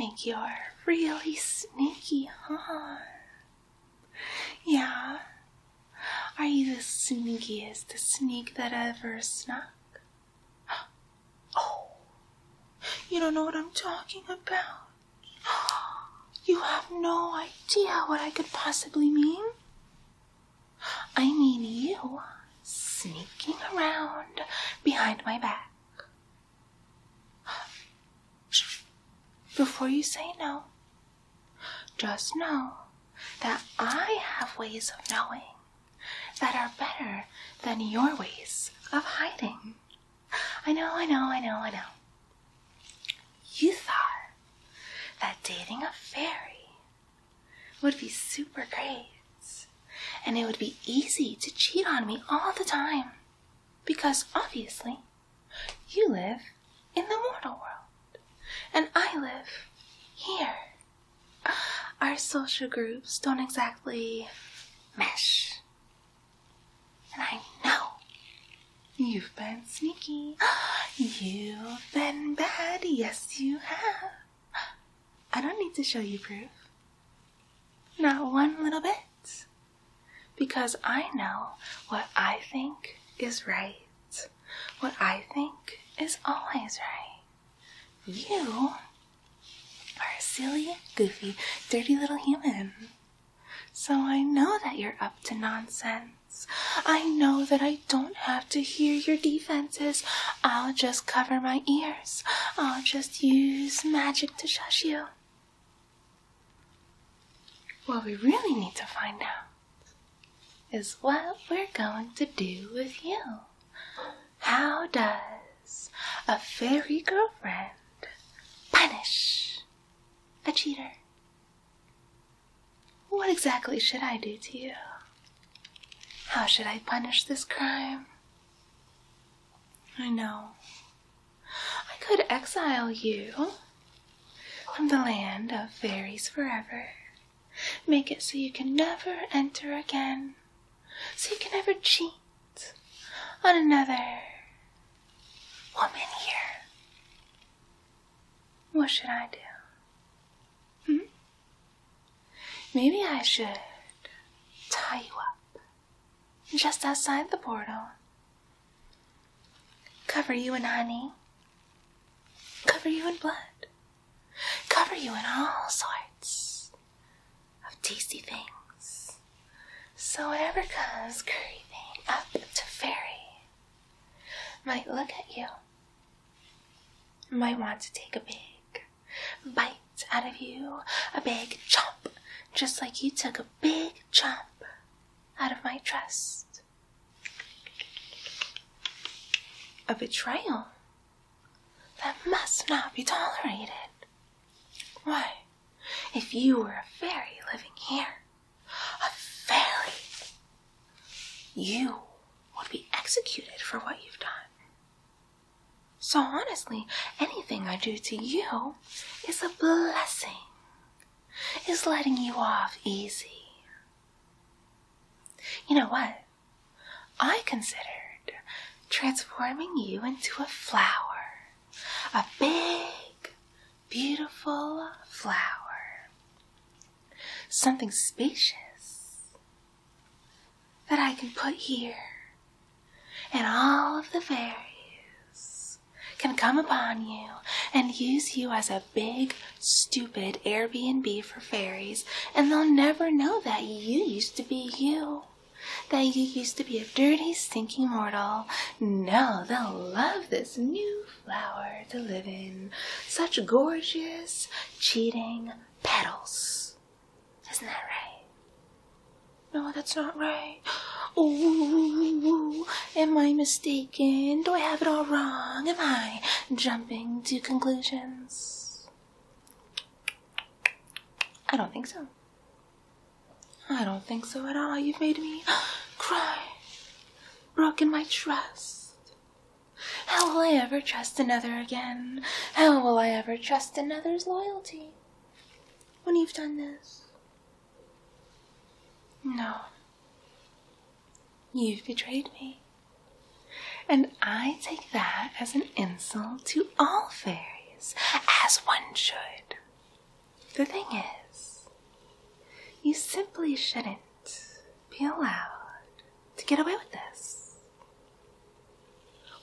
think you're really sneaky, huh? Yeah? Are you the sneakiest sneak that ever snuck? Oh, you don't know what I'm talking about. You have no idea what I could possibly mean. I mean you sneaking around behind my back. Before you say no, just know that I have ways of knowing that are better than your ways of hiding. I know. You thought that dating a fairy would be super great, and it would be easy to cheat on me all the time, because obviously you live in the mortal world, and I live here. Our social groups don't exactly mesh. And I know you've been sneaky. You've been bad. Yes, you have. I don't need to show you proof. Not one little bit. Because I know what I think is right. What I think is always right. You are a silly, goofy, dirty little human. So I know that you're up to nonsense. I know that I don't have to hear your defenses. I'll just cover my ears. I'll just use magic to shush you. What we really need to find out is what we're going to do with you. How does a fairy girlfriend punish a cheater? What exactly should I do to you? How should I punish this crime? I know. I could exile you from the land of fairies forever. Make it so you can never enter again. So you can never cheat on another woman here. What should I do? Maybe I should tie you up just outside the portal. Cover you in honey. Cover you in blood. Cover you in all sorts of tasty things. So whatever comes creeping up to fairy might look at you, might want to take a big bite out of you, a big chomp, just like you took a big chomp out of my trust. A betrayal that must not be tolerated. Why, if you were a fairy living here, a fairy, you would be executed for what you've done. So honestly, anything I do to you is a blessing. Is letting you off easy. You know what? I considered transforming you into a flower. A big, beautiful flower. Something spacious that I can put here. And all of the fairies can come upon you and use you as a big, stupid Airbnb for fairies, and they'll never know that you used to be you. That you used to be a dirty, stinking mortal. No, they'll love this new flower to live in. Such gorgeous, cheating petals. Isn't that right? No, that's not right. Oh, am I mistaken? Do I have it all wrong? Am I jumping to conclusions? I don't think so. I don't think so at all. You've made me cry. Broken my trust. How will I ever trust another again? How will I ever trust another's loyalty when you've done this? No. You've betrayed me. And I take that as an insult to all fairies, as one should. The thing is, you simply shouldn't be allowed to get away with this.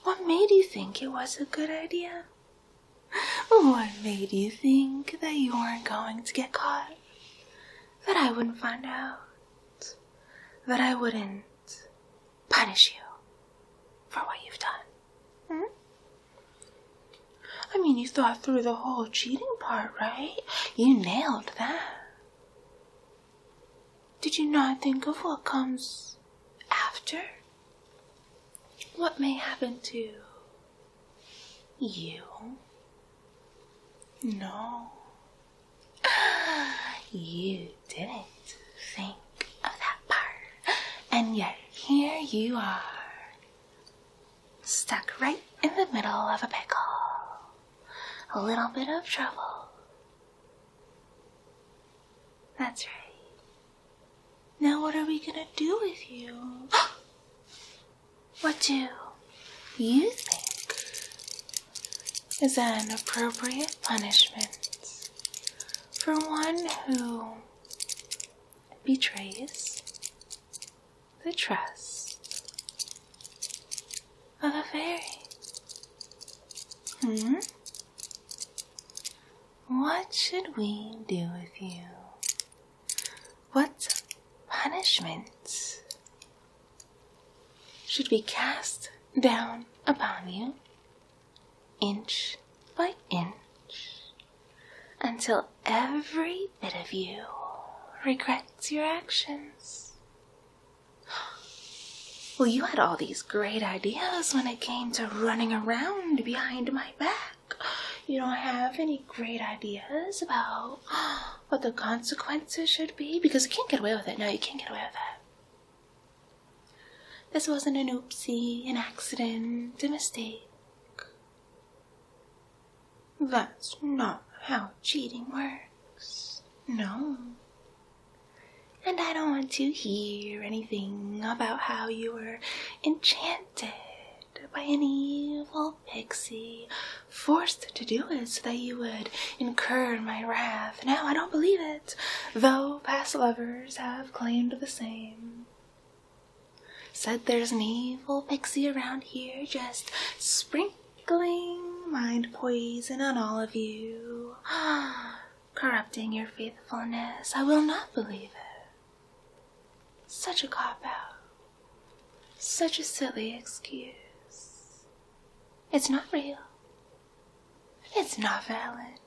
What made you think it was a good idea? What made you think that you weren't going to get caught? That I wouldn't find out? That I wouldn't punish you for what you've done? I mean, you thought through the whole cheating part, right? You nailed that. Did you not think of what comes after? What may happen to you? No. You didn't think of that part. And yet here you are, stuck right in the middle of a pickle. A little bit of trouble. That's right. Now what are we gonna do with you? What do you think is an appropriate punishment for one who betrays the trust of a fairy? What should we do with you? What punishment should be cast down upon you, inch by inch, until every bit of you regrets your actions? Well, you had all these great ideas when it came to running around behind my back. You don't have any great ideas about what the consequences should be? Because you can't get away with it. No, you can't get away with that. This wasn't an oopsie, an accident, a mistake. That's not how cheating works. No. And I don't want to hear anything about how you were enchanted by an evil pixie, forced to do it so that you would incur my wrath. No, I don't believe it, though past lovers have claimed the same. Said there's an evil pixie around here just sprinkling mind poison on all of you, corrupting your faithfulness. I will not believe it. Such a cop-out. Such a silly excuse. It's not real. It's not valid.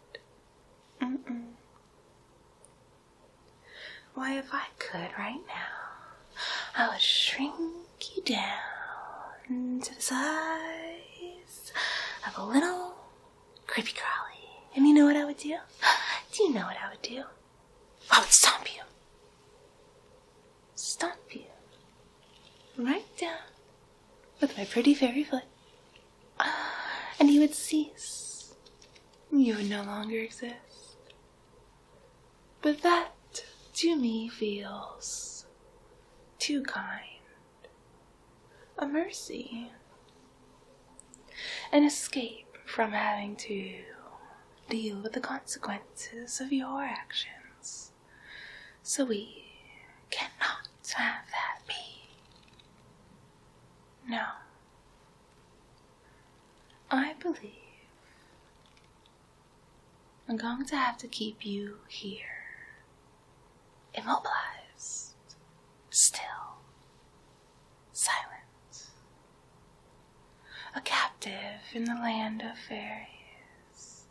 Why, if I could right now, I would shrink you down to the size of a little creepy crawly. And you know what I would do? Do you know what I would do? I would stomp you. Stomp you. Right down with my pretty fairy foot. And you would cease. You would no longer exist. But that, to me, feels too kind. A mercy. An escape from having to deal with the consequences of your actions. So we cannot have that be. No. I believe I'm going to have to keep you here, immobilized, still, silent, a captive in the land of fairies,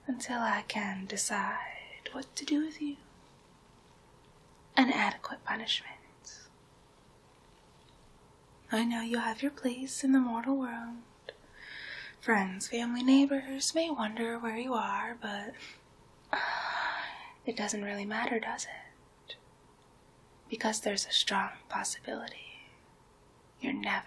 until I can decide what to do with you. An adequate punishment. I know you have your place in the mortal world. Friends, family, neighbors may wonder where you are, but it doesn't really matter, does it? Because there's a strong possibility you're never